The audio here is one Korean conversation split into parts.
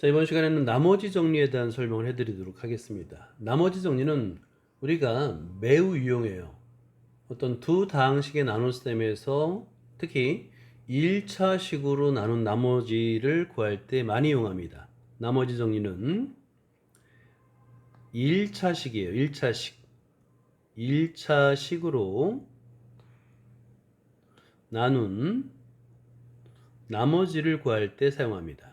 자, 이번 시간에는 나머지 정리에 대한 설명을 해드리도록 하겠습니다. 나머지 정리는 우리가 매우 유용해요. 어떤 두 다항식의 나눗셈에서 특히 1차식으로 나눈 나머지를 구할 때 많이 이용합니다. 나머지 정리는 1차식이에요. 1차식. 1차식으로 나눈 나머지를 구할 때 사용합니다.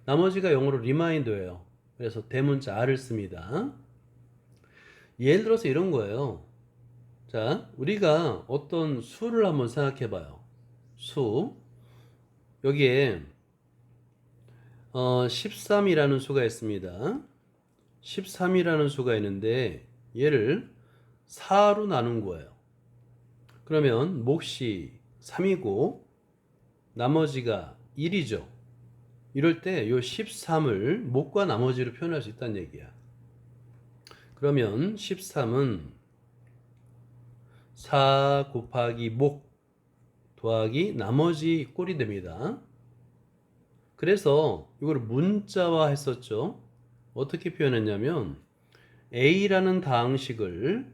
나머지가 영어로 리마인더예요. 그래서 대문자 R을 씁니다. 예를 들어서 이런 거예요. 자, 우리가 어떤 수를 한번 생각해 봐요. 수. 여기에 13이라는 수가 있습니다. 13이라는 수가 있는데 얘를 4로 나눈 거예요. 그러면 몫이 3이고 나머지가 1이죠. 이럴 때 이 13을 몫과 나머지로 표현할 수 있다는 얘기야. 그러면 13은 4 곱하기 몫 더하기 나머지 꼴이 됩니다. 그래서 이걸 문자화 했었죠. 어떻게 표현했냐면 A라는 다항식을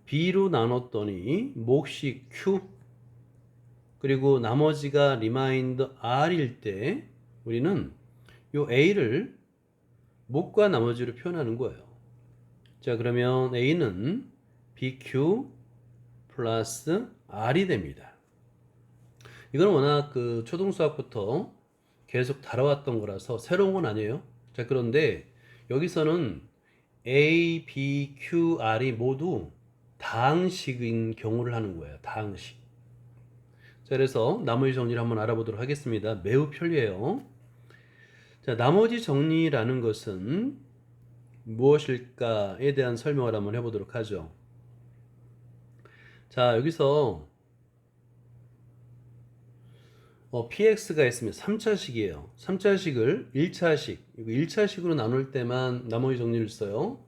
B로 나눴더니 몫이 Q 그리고 나머지가 리마인더 R일 때 우리는 이 A를 몫과 나머지로 표현하는 거예요. 자, 그러면 A는 BQ 플러스 R이 됩니다. 이건 워낙 그 초등수학부터 계속 다뤄왔던 거라서 새로운 건 아니에요. 자, 그런데 여기서는 A, B, Q, R이 모두 다항식인 경우를 하는 거예요. 다항식. 자, 그래서 나머지 정리를 한번 알아보도록 하겠습니다. 매우 편리해요. 자, 나머지 정리라는 것은 무엇일까에 대한 설명을 한번 해보도록 하죠. 자, 여기서 px가 있으면 3차식이에요. 3차식을 1차식, 이거 1차식으로 나눌 때만 나머지 정리를 써요.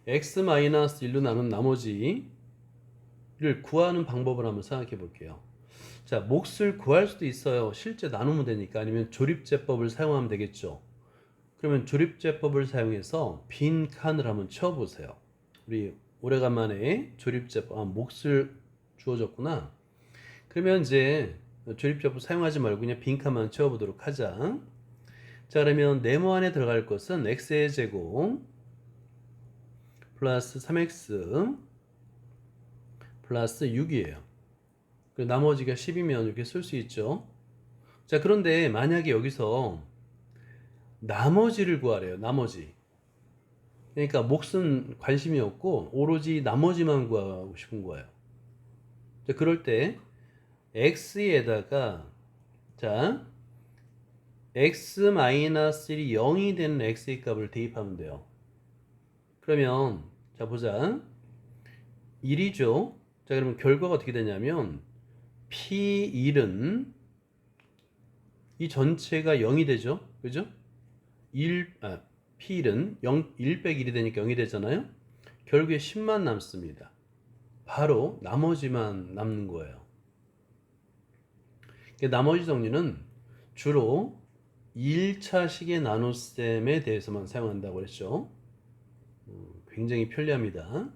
x-1로 나눈 나머지를 구하는 방법을 한번 생각해 볼게요. 자, 몫을 구할 수도 있어요. 실제 나누면 되니까. 아니면 조립제법을 사용하면 되겠죠. 그러면 조립제법을 사용해서 빈 칸을 한번 채워보세요. 우리 오래간만에 조립제법, 몫을 주어졌구나. 그러면 이제 조립제법 사용하지 말고 그냥 빈 칸만 채워보도록 하자. 자, 그러면 네모 안에 들어갈 것은 x의 제곱 플러스 3x 플러스 6이에요. 나머지가 10이면 이렇게 쓸 수 있죠. 자, 그런데 만약에 여기서 나머지를 구하래요. 나머지. 그러니까 몫은 관심이 없고 오로지 나머지만 구하고 싶은 거예요. 자, 그럴 때 x에다가 자 x-1이 0이 되는 x의 값을 대입하면 돼요. 그러면 자 보자. 1이죠. 자, 그러면 결과가 어떻게 되냐면 P1은 이 전체가 0이 되죠. 그죠? P1은 1 빼기 1이 되니까 0이 되잖아요. 결국에 10만 남습니다. 바로 나머지만 남는 거예요. 나머지 정리는 주로 1차식의 나눗셈에 대해서만 사용한다고 했죠. 굉장히 편리합니다.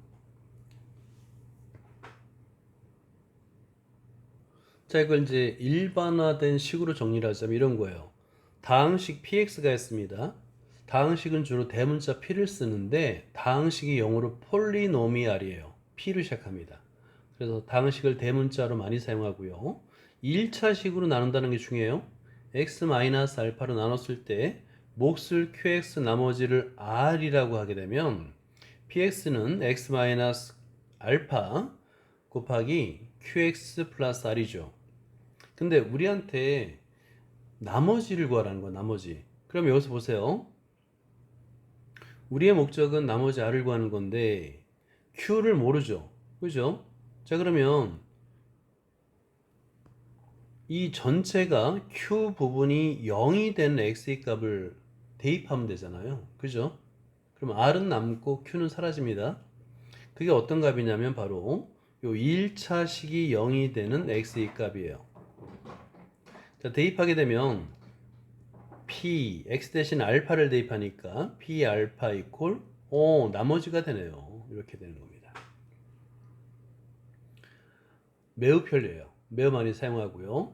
자, 이걸 이제 일반화된 식으로 정리를 하자면 이런 거예요. 다항식 px가 있습니다. 다항식은 주로 대문자 p를 쓰는데 다항식이 영어로 폴리노미알이에요. p로 시작합니다. 그래서 다항식을 대문자로 많이 사용하고요. 1차식으로 나눈다는 게 중요해요. x-알파로 나눴을 때 몫을 qx 나머지를 r이라고 하게 되면 px는 x-알파 곱하기 qx 플러스 r이죠. 근데 우리한테 나머지를 구하라는 거야. 나머지. 그럼 여기서 보세요. 우리의 목적은 나머지 r을 구하는 건데 q를 모르죠. 그죠? 자, 그러면 이 전체가 q 부분이 0이 된 x의 값을 대입하면 되잖아요. 그죠? 그럼 r은 남고 q는 사라집니다. 그게 어떤 값이냐면 바로 요 1차식이 0이 되는 x의 값이에요. 자, 대입하게 되면 P, X 대신 알파를 대입하니까 P 알파 이퀄 나머지가 되네요. 이렇게 되는 겁니다. 매우 편리해요. 매우 많이 사용하고요.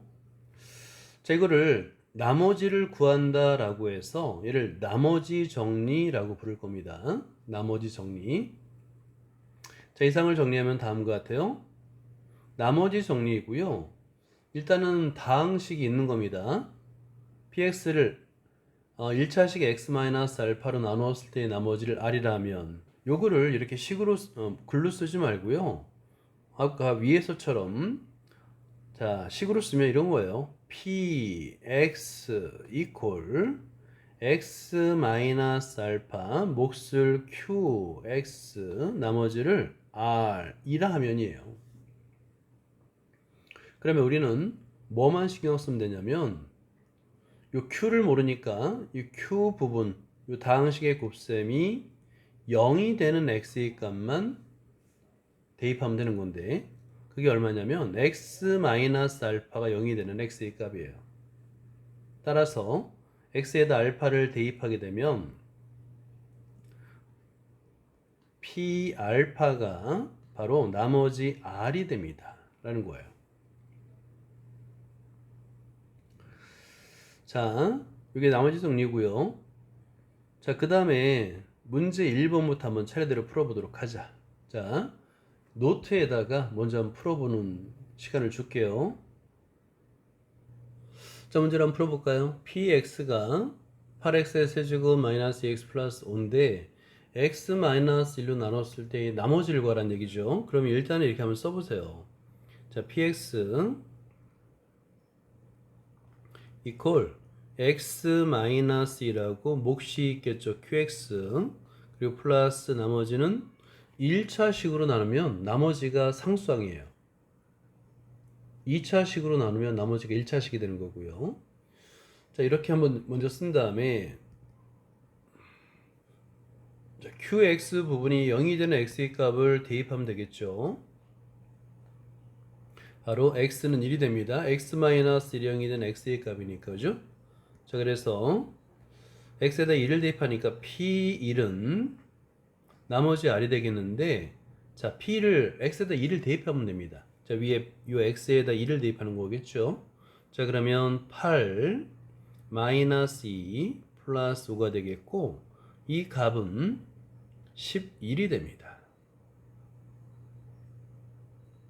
자, 이거를 나머지를 구한다 라고 해서 얘를 나머지 정리라고 부를 겁니다. 나머지 정리. 자, 이상을 정리하면 다음과 같아요. 나머지 정리이고요. 일단은 다항식이 있는 겁니다. px를 1차식 x-알파로 나누었을 때의 나머지를 r이라면 요거를 이렇게 식으로 글로 쓰지 말고요. 아까 위에서처럼 자, 식으로 쓰면 이런 거예요. px equal x-알파 몫을 qx 나머지를 r이라 하면이에요. 그러면 우리는 뭐만 신경 쓰면 되냐면 요 q를 모르니까 이 q 부분 요 다항식의 곱셈이 0이 되는 x의 값만 대입하면 되는 건데 그게 얼마냐면 x-알파가 0이 되는 x의 값이에요. 따라서 x에다 알파를 대입하게 되면 p 알파가 바로 나머지 r이 됩니다. 라는 거예요. 자, 이게 나머지 정리고요. 자, 그 다음에 문제 1번부터 한번 차례대로 풀어보도록 하자. 자, 노트에다가 먼저 한번 풀어보는 시간을 줄게요. 자, 문제를 한번 풀어볼까요? px가 8x의 세제곱 마이너스 2x 플러스 5인데 x 마이너스 1로 나눴을 때 나머지를 구하라는 얘기죠. 그러면 일단은 이렇게 한번 써보세요. 자, px 이퀄 x-2라고 몫이 있겠죠. qx 그리고 플러스 나머지는 1차식으로 나누면 나머지가 상수항이에요. 2차식으로 나누면 나머지가 1차식이 되는 거고요. 자, 이렇게 한번 먼저 쓴 다음에 자, qx 부분이 0이 되는 x의 값을 대입하면 되겠죠. 바로 x는 1이 됩니다. x-1이 0이 되는 x의 값이니까 그죠? 자, 그래서 x에다 1을 대입하니까 p1은 나머지 r이 되겠는데 자, p를 x에다 1을 대입하면 됩니다. 자, 위에 이 x에다 1을 대입하는 거겠죠. 자, 그러면 8 마이너스 2 플러스 5가 되겠고 이 값은 11이 됩니다.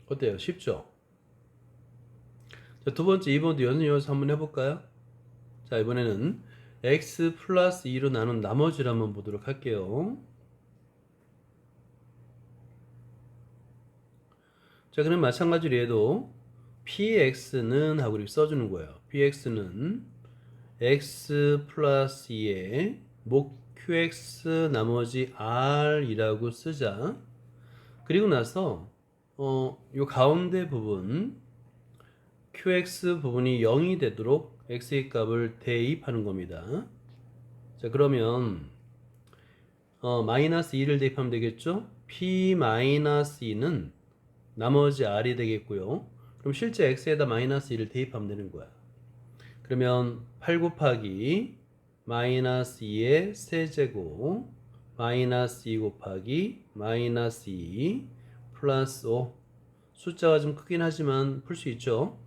어때요? 쉽죠? 자, 두 번째 2번도 연이어서 한번 해볼까요? 자, 이번에는 x 플러스 2로 나눈 나머지를 한번 보도록 할게요. 자, 그럼 마찬가지로 얘도 px는 하고 이렇게 써주는 거예요. px는 x 플러스 2에 목 qx 나머지 r이라고 쓰자. 그리고 나서 요 가운데 부분 qx 부분이 0이 되도록 x의 값을 대입하는 겁니다. 자, 그러면 마이너스 2를 대입하면 되겠죠? p 마이너스 2는 나머지 r이 되겠고요. 그럼 실제 x에다 마이너스 2를 대입하면 되는 거야. 그러면 8 곱하기 마이너스 2의 세제곱 마이너스 2 곱하기 마이너스 2 플러스 5 숫자가 좀 크긴 하지만 풀 수 있죠.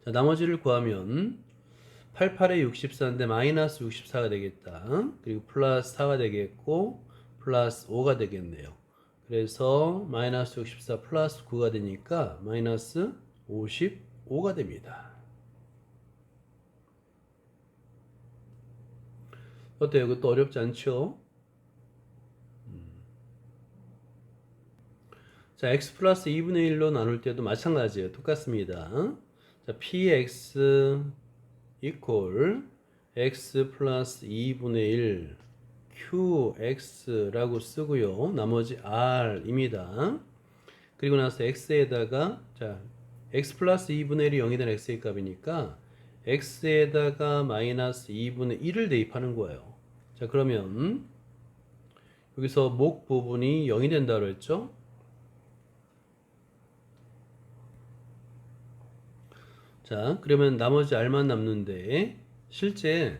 자, 나머지를 구하면 88에 64인데 마이너스 64가 되겠다. 그리고 플러스 4가 되겠고 플러스 5가 되겠네요. 그래서 마이너스 64 플러스 9가 되니까 마이너스 55가 됩니다. 어때요? 이것도 어렵지 않죠? 자, x 플러스 2분의 1로 나눌 때도 마찬가지예요. 똑같습니다. 자, px equal x 플러스 2분의 1 qx라고 쓰고요. 나머지 r입니다. 그리고 나서 x에다가 자, x 플러스 2분의 1이 0이 된 x의 값이니까 x에다가 마이너스 2분의 1을 대입하는 거예요. 자, 그러면 여기서 목 부분이 0이 된다고 했죠? 자, 그러면 나머지 r만 남는데 실제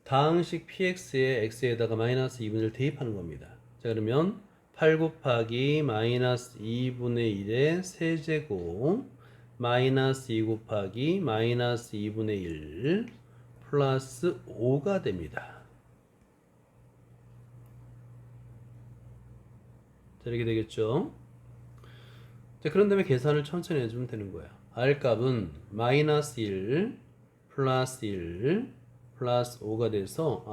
다항식 px에 x에다가 마이너스 2분의 1 대입하는 겁니다. 자, 그러면 8 곱하기 마이너스 2분의 1의 세제곱 마이너스 2 곱하기 마이너스 2분의 1 플러스 5가 됩니다. 자, 이렇게 되겠죠? 자, 그런 다음에 계산을 천천히 해주면 되는 거야. r 값은 마이너스 1 플러스 1 플러스 5가 돼서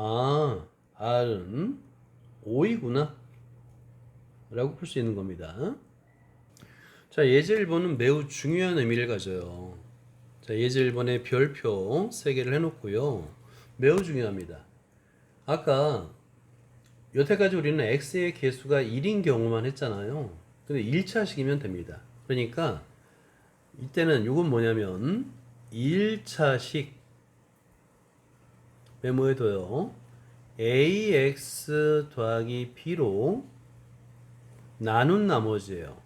r은 5이구나 라고 풀 수 있는 겁니다. 자, 예제 1번은 매우 중요한 의미를 가져요. 자, 예제 1번에 별표 3개를 해놓고요. 매우 중요합니다. 아까 여태까지 우리는 x의 개수가 1인 경우만 했잖아요. 근데 1차식이면 됩니다. 그러니까 이때는 이건 뭐냐면 1차식 메모해둬요. ax 더하기 b로 나눈 나머지예요.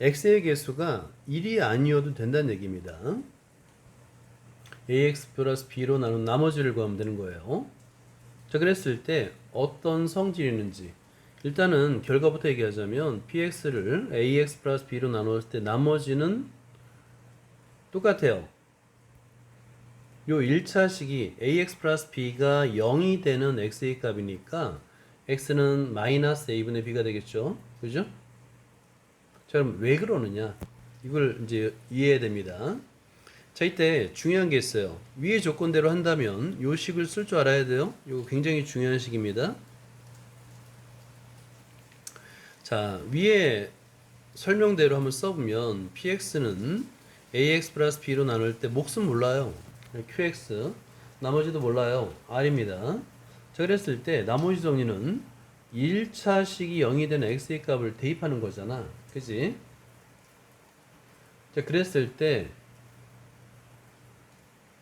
x의 개수가 1이 아니어도 된다는 얘기입니다. ax 플러스 b로 나눈 나머지를 구하면 되는 거예요. 자, 그랬을 때 어떤 성질이 있는지 일단은 결과부터 얘기하자면 px를 ax 플러스 b로 나눴을 때 나머지는 똑같아요. 요 1차식이 ax 플러스 b가 0이 되는 x의 값이니까 x는 마이너스 a분의 b가 되겠죠. 그죠? 자, 그럼 왜 그러느냐? 이걸 이제 이해해야 됩니다. 자, 이때 중요한 게 있어요. 위의 조건대로 한다면 요 식을 쓸 줄 알아야 돼요. 이거 굉장히 중요한 식입니다. 자, 위에 설명대로 한번 써보면 px는 ax 플러스 b로 나눌 때 몫은 몰라요. qx 나머지도 몰라요. r입니다. 자, 그랬을 때 나머지 정리는 1차식이 0이 되는 x의 값을 대입하는 거잖아. 그지? 자, 그랬을 때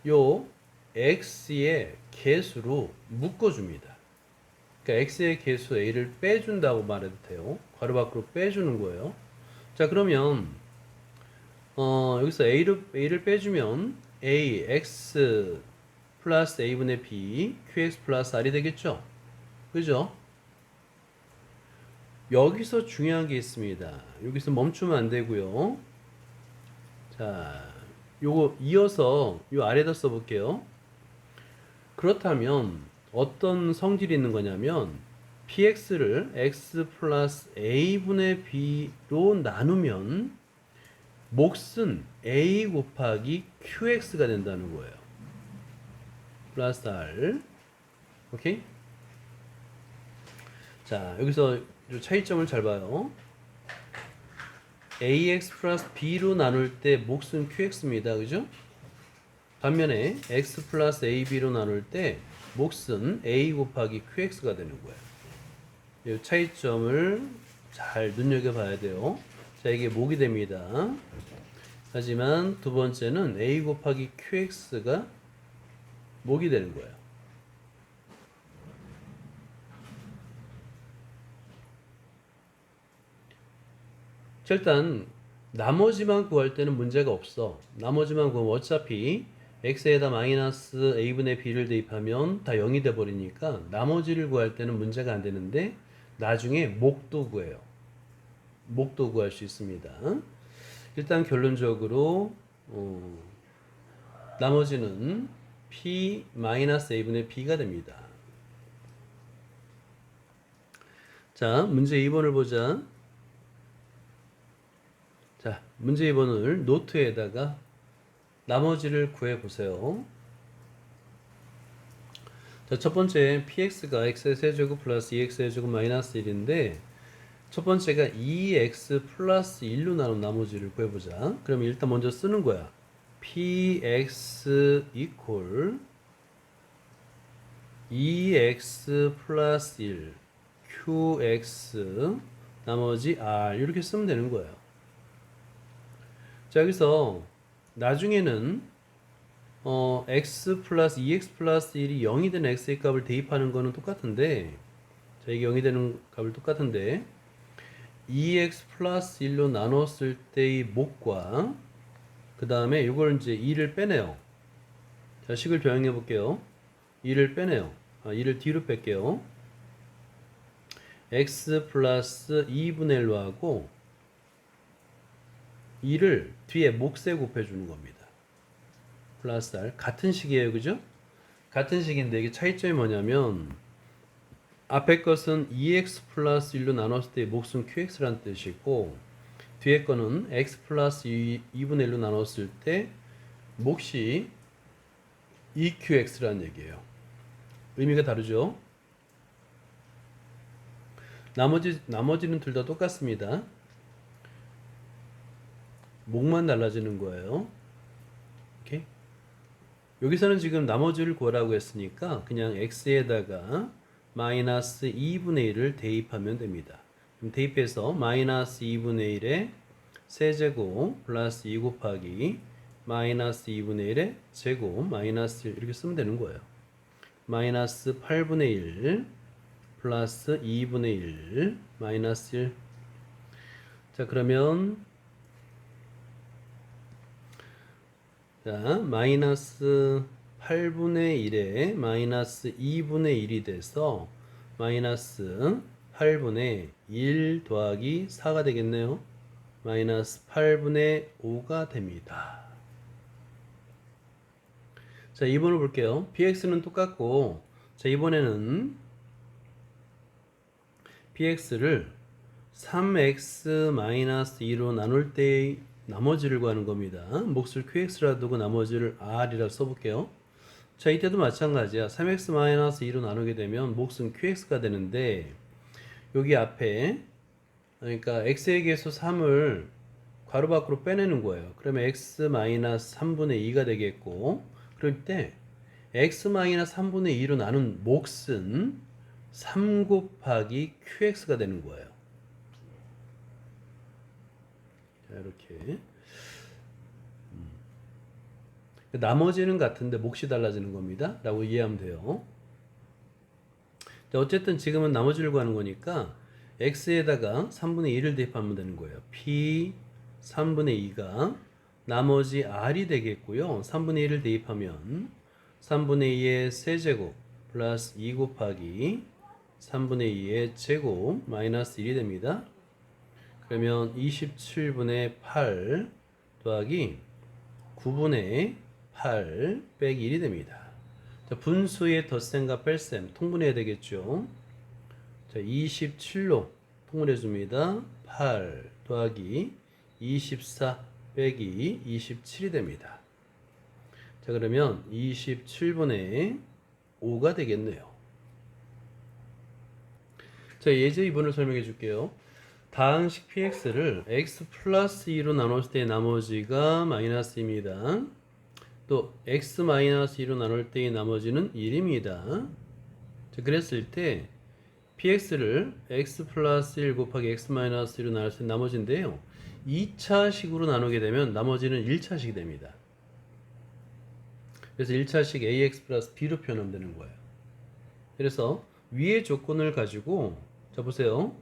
요 x의 개수로 묶어줍니다. 그러니까 x의 개수 a를 빼준다고 말해도 돼요. 괄호 밖으로 빼주는 거예요. 자, 그러면 여기서 a를 빼주면 a x 플러스 a분의 b qx 플러스 r이 되겠죠. 그죠? 여기서 중요한 게 있습니다. 여기서 멈추면 안 되고요. 자, 요거 이어서 요 아래다 써볼게요. 그렇다면 어떤 성질이 있는 거냐면 px를 x 플러스 a분의 b로 나누면 몫은 a 곱하기 qx가 된다는 거예요. 플러스 r. 오케이? 자, 여기서 요 차이점을 잘 봐요. ax 플러스 b로 나눌 때 몫은 qx입니다. 그죠? 반면에 x 플러스 ab로 나눌 때 몫은 a 곱하기 qx가 되는 거예요. 이 차이점을 잘 눈여겨봐야 돼요. 자, 이게 목이 됩니다. 하지만 두 번째는 a 곱하기 qx가 목이 되는 거예요. 자, 일단 나머지만 구할 때는 문제가 없어. 나머지만 구하면 어차피 x에다 마이너스 a분의 b를 대입하면 다 0이 돼 버리니까 나머지를 구할 때는 문제가 안 되는데 나중에 목도 구해요. 목도 구할 수 있습니다. 일단 결론적으로 나머지는 p 마이너스 a분의 b가 됩니다. 자, 문제 2번을 보자. 자, 문제 2번을 노트에다가 나머지를 구해보세요. 자, 첫 번째 px가 x의 세제곱 플러스 2x의 제곱 마이너스 1인데 첫 번째가 2x 플러스 1로 나눈 나머지를 구해보자. 그럼 일단 먼저 쓰는 거야. px 이퀄 2x 플러스 1 qx 나머지 r 이렇게 쓰면 되는 거예요. 자, 여기서 나중에는 x 플러스 2x 플러스 1이 0이 되는 x의 값을 대입하는 거는 똑같은데 자, 이게 0이 되는 값을 똑같은데 2x 플러스 1로 나눴을 때의 목과 그 다음에 이걸 이제 2를 빼내요. 자, 식을 변형해 볼게요. 2를 빼내요. 2를 뒤로 뺄게요. x 플러스 2분의 1로 하고 2를 뒤에 몫에 곱해주는 겁니다. 플러스 r 같은 식이에요, 그죠? 같은 식인데 이게 차이점이 뭐냐면 앞에 것은 2x 플러스 1로 나눴을 때 몫은 qx라는 뜻이고 뒤에 거는 x 플러스 2분의 1로 나눴을 때 몫이 2qx라는 얘기예요. 의미가 다르죠? 나머지는 둘 다 똑같습니다. 목만 달라지는 거예요. 오케이? 여기서는 지금 나머지를 구하라고 했으니까 그냥 x에다가 마이너스 2분의 1을 대입하면 됩니다. 그럼 대입해서 마이너스 2분의 1의 세제곱 플러스 2 곱하기 마이너스 2분의 1의 제곱 마이너스 1 이렇게 쓰면 되는 거예요. 마이너스 8분의 1 플러스 2분의 1 마이너스 1. 자, 그러면 자, 마이너스 8분의 1에 마이너스 2분의 1이 돼서 마이너스 8분의 1 더하기 4가 되겠네요. 마이너스 8분의 5가 됩니다. 자, 2번을 볼게요. px는 똑같고, 자, 이번에는 px를 3x-2로 나눌 때 나머지를 구하는 겁니다. 몫을 qx라 두고 나머지를 r이라고 써볼게요. 자, 이때도 마찬가지야. 3x-2로 나누게 되면 몫은 qx가 되는데 여기 앞에 그러니까 x에게서 3을 괄호 밖으로 빼내는 거예요. 그러면 x-3분의 2가 되겠고 그럴 때 x-3분의 2로 나눈 몫은 3 곱하기 qx가 되는 거예요. 자, 이렇게 나머지는 같은데 몫이 달라지는 겁니다 라고 이해하면 돼요. 자, 어쨌든 지금은 나머지를 구하는 거니까 x에다가 3분의 2를 대입하면 되는 거예요. p 3분의 2가 나머지 r이 되겠고요. 3분의 1을 대입하면 3분의 2의 세제곱 플러스 2 곱하기 3분의 2의 제곱 마이너스 1이 됩니다. 그러면 27분의 8 더하기 9분의 8 빼기 1이 됩니다. 자, 분수의 덧셈과 뺄셈 통분해야 되겠죠. 자, 27로 통분해 줍니다. 8 더하기 24 빼기 27이 됩니다. 자, 그러면 27분의 5가 되겠네요. 자, 예제 2번을 설명해 줄게요. 다항식 px를 x 플러스 2로 나눴을 때 나머지가 마이너스입니다. 또 x 마이너스 2로 나눌 때의 나머지는 1입니다. 자, 그랬을 때 px를 x 플러스 1 곱하기 x 마이너스 2로 나눌 때 나머지인데요. 2차식으로 나누게 되면 나머지는 1차식이 됩니다. 그래서 1차식 ax 플러스 b로 표현하면 되는 거예요. 그래서 위의 조건을 가지고 자, 보세요.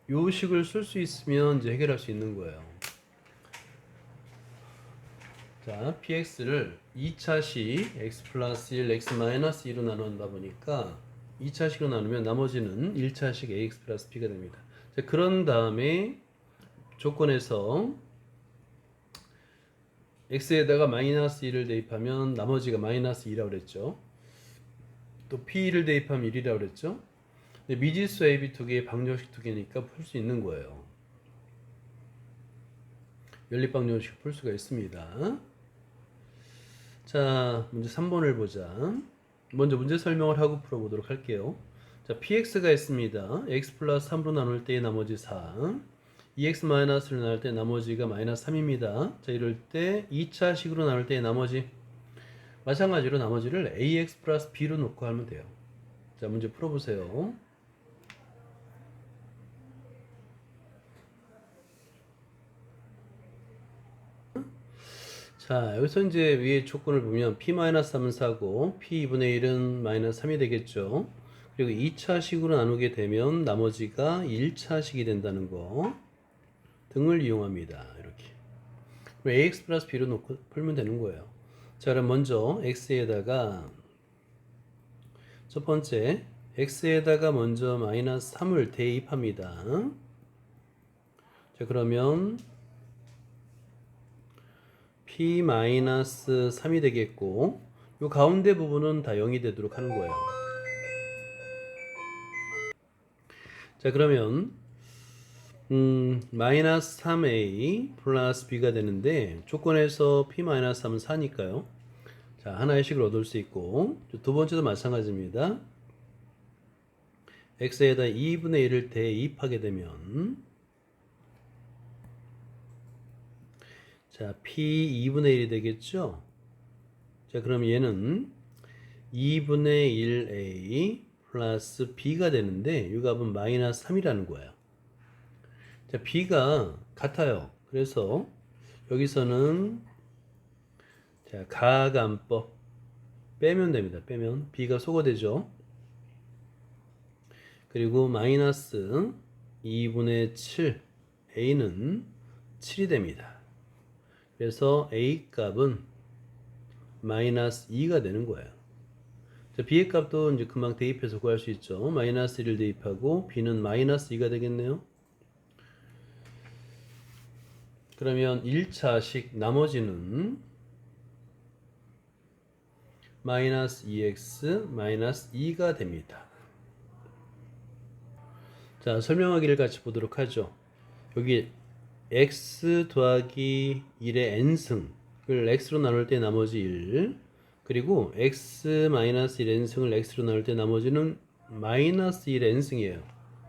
요 식을 쓸 수 있으면 이제 해결할 수 있는 거예요. 자, px를 2차식 x 플러스 1, x 마이너스 2로 나눈다 보니까 2차식으로 나누면 나머지는 1차식 ax 플러스 b가 됩니다. 자, 그런 다음에 조건에서 x에다가 마이너스 1을 대입하면 나머지가 마이너스 2라고 그랬죠. 또 p를 대입하면 1이라고 그랬죠. 근데 미지수 AB 두 개의 방정식 두 개니까 풀 수 있는 거예요. 연립방정식 풀 수가 있습니다. 자, 문제 3번을 보자. 먼저 문제 설명을 하고 풀어보도록 할게요. 자, px가 있습니다. x 플러스 3로 나눌 때의 나머지 4. 2x 마이너스로 나눌 때 나머지가 마이너스 3입니다. 자, 이럴 때 2차식으로 나눌 때의 나머지 마찬가지로 나머지를 ax 플러스 b로 놓고 하면 돼요. 자, 문제 풀어보세요. 자, 여기서 이제 위에 조건을 보면 p-3은 4고 p 2분의 1은 마이너스 3이 되겠죠. 그리고 2차식으로 나누게 되면 나머지가 1차식이 된다는 거 등을 이용합니다. 이렇게. 그럼 ax 플러스 b로 놓고 풀면 되는 거예요. 자, 그럼 먼저 x에다가 첫 번째 x에다가 먼저 마이너스 3을 대입합니다. 자, 그러면 p-3이 되겠고 이 가운데 부분은 다 0이 되도록 하는 거예요. 자, 그러면 마이너스 3a 플러스 b가 되는데 조건에서 p-3은 4니까요. 자, 하나의 식을 얻을 수 있고 두 번째도 마찬가지입니다. x에다 2분의 1을 대입하게 되면 자, p 2분의 1이 되겠죠. 자, 그럼 얘는 2분의 1a 플러스 b가 되는데 이 값은 마이너스 3이라는 거예요. 자, b가 같아요. 그래서 여기서는 자, 가감법 빼면 됩니다. 빼면 b가 소거되죠. 그리고 마이너스 2분의 7 a는 7이 됩니다. 그래서 a 값은 마이너스 2가 되는 거예요. 자, b의 값도 이제 금방 대입해서 구할 수 있죠. 마이너스 1을 대입하고 b는 마이너스 2가 되겠네요. 그러면 1차식 나머지는 마이너스 2x 마이너스 2가 됩니다. 자, 설명하기를 같이 보도록 하죠. 여기 x 더하기 1의 n승을 x로 나눌 때 나머지 1 그리고 x 마이너스 1 n승을 x로 나눌 때 나머지는 마이너스 1 n승이에요.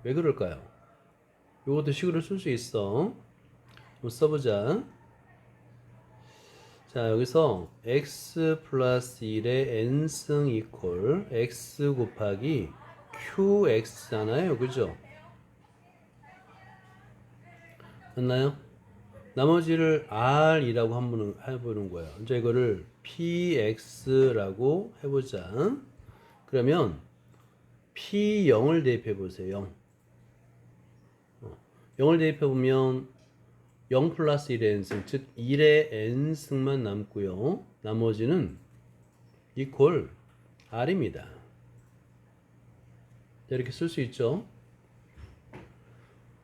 왜 그럴까요? 이것도 식으로 쓸 수 있어. 한번 써보자. 자, 여기서 x 플러스 1의 n승 이퀄 x 곱하기 qx잖아요. 그죠? 맞나요? 나머지를 r이라고 한번 해보는 거예요. 이제 이거를 px라고 해보자. 그러면 p0을 대입해 보세요. 0을 대입해 보면 0 플러스 1의 n승, 즉 1의 n승만 남고요. 나머지는 이퀄 r입니다. 이렇게 쓸 수 있죠.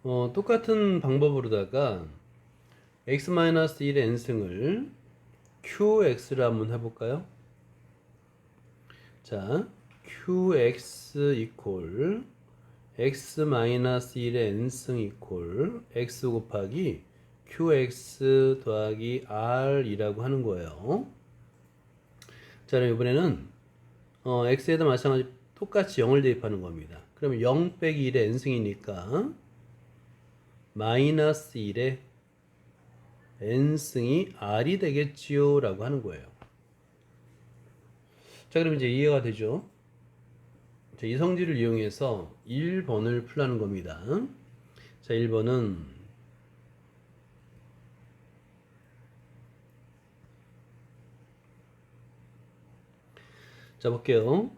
똑같은 방법으로다가 x-1의 n승을 qx로 한번 해볼까요? 자, qx 이퀄 x-1의 n승 이퀄 x 곱하기 qx 더하기 r이라고 하는 거예요. 자, 그럼 이번에는 x에다 마찬가지 똑같이 0을 대입하는 겁니다. 그러면 0 빼기 1의 n승이니까 마이너스 1의 n승이 r이 되겠지요 라고 하는 거예요. 자, 그럼 이제 이해가 되죠? 자, 이 성질을 이용해서 1번을 풀라는 겁니다. 자, 1번은 자, 볼게요.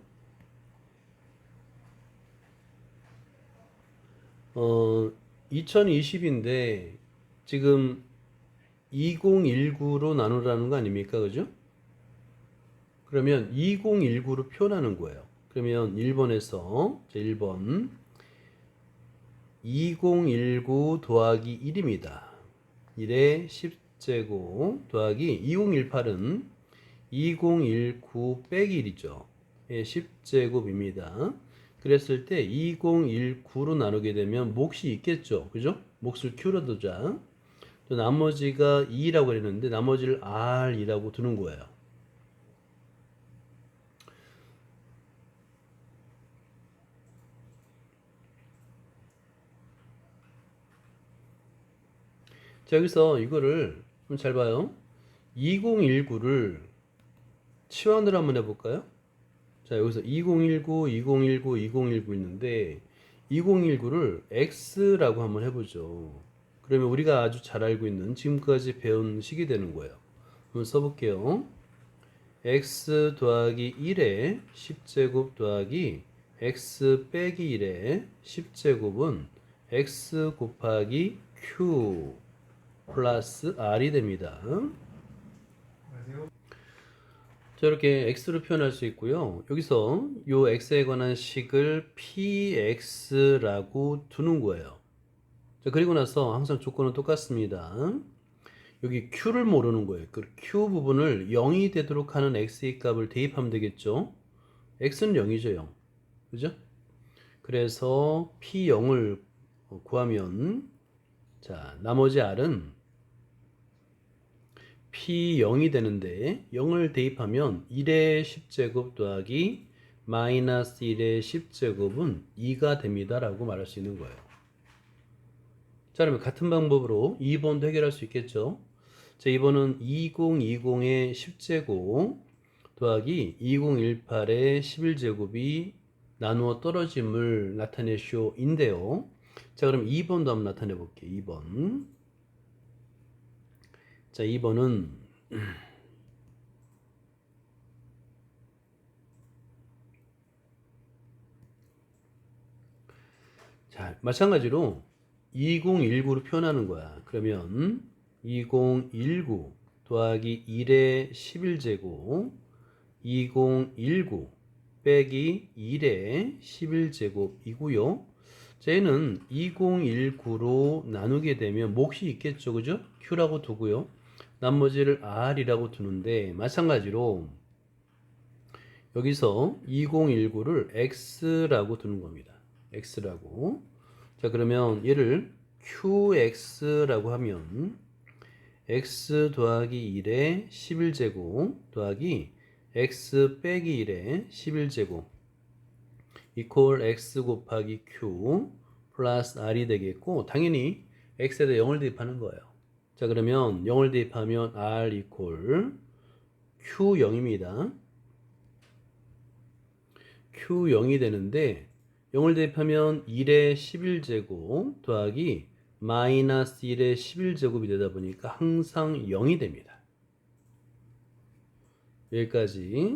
2020인데 지금 2019로 나누라는 거 아닙니까? 그죠? 그러면 2019로 표현하는 거예요. 그러면 1번에서 1번 2019 더하기 1입니다. 1의 10제곱 더하기 2018은 2019 빼기 1이죠. 10제곱입니다. 그랬을 때 2019로 나누게 되면 몫이 있겠죠. 그죠? 몫을 Q로 두자. 또 나머지가 2라고 그랬는데 나머지를 R이라고 두는 거예요. 자, 여기서 이거를 좀 잘 봐요. 2019를 치환을 한번 해볼까요? 자, 여기서 2019, 2019, 2019 있는데 2019를 X라고 한번 해보죠. 그러면 우리가 아주 잘 알고 있는 지금까지 배운 식이 되는 거예요. 한번 써볼게요. X 더하기 1에 10제곱 더하기 x 빼기 1의 10제곱은 x 곱하기 q 플러스 r이 됩니다. 자, 이렇게 x로 표현할 수 있고요. 여기서 요 x에 관한 식을 px라고 두는 거예요. 자, 그리고 나서 항상 조건은 똑같습니다. 여기 q를 모르는 거예요. 그 q 부분을 0이 되도록 하는 x의 값을 대입하면 되겠죠. x는 0이죠, 0. 그죠? 그래서 p0을 구하면, 자, 나머지 r은 p0이 되는데 0을 대입하면 1의 10제곱 더하기 마이너스 1의 10제곱은 2가 됩니다 라고 말할 수 있는 거예요. 자, 그러면 같은 방법으로 2번도 해결할 수 있겠죠. 자, 2번은 2020의 10제곱 더하기 2018의 11제곱이 나누어 떨어짐을 나타내쇼인데요. 자, 그럼 2번도 한번 나타내 볼게요. 2번. 자, 2번은 자, 마찬가지로 2019로 표현하는 거야. 그러면 2019 더하기 1의 11제곱 2019 빼기 1의 11제곱이고요. 쟤는 2019로 나누게 되면 몫이 있겠죠. 그죠? Q라고 두고요. 나머지를 R이라고 두는데 마찬가지로 여기서 2019를 X라고 두는 겁니다. X라고. 자, 그러면 얘를 QX라고 하면 X 더하기 1의 11제곱 더하기 X 빼기 1의 11제곱 이퀄 X 곱하기 Q 플러스 R이 되겠고, 당연히 X에다 0을 대입하는 거예요. 자, 그러면 0을 대입하면 R 이퀄 Q0입니다. Q0이 되는데 0을 대입하면 1의 11제곱 더하기 마이너스 1의 11제곱이 되다 보니까 항상 0이 됩니다. 여기까지.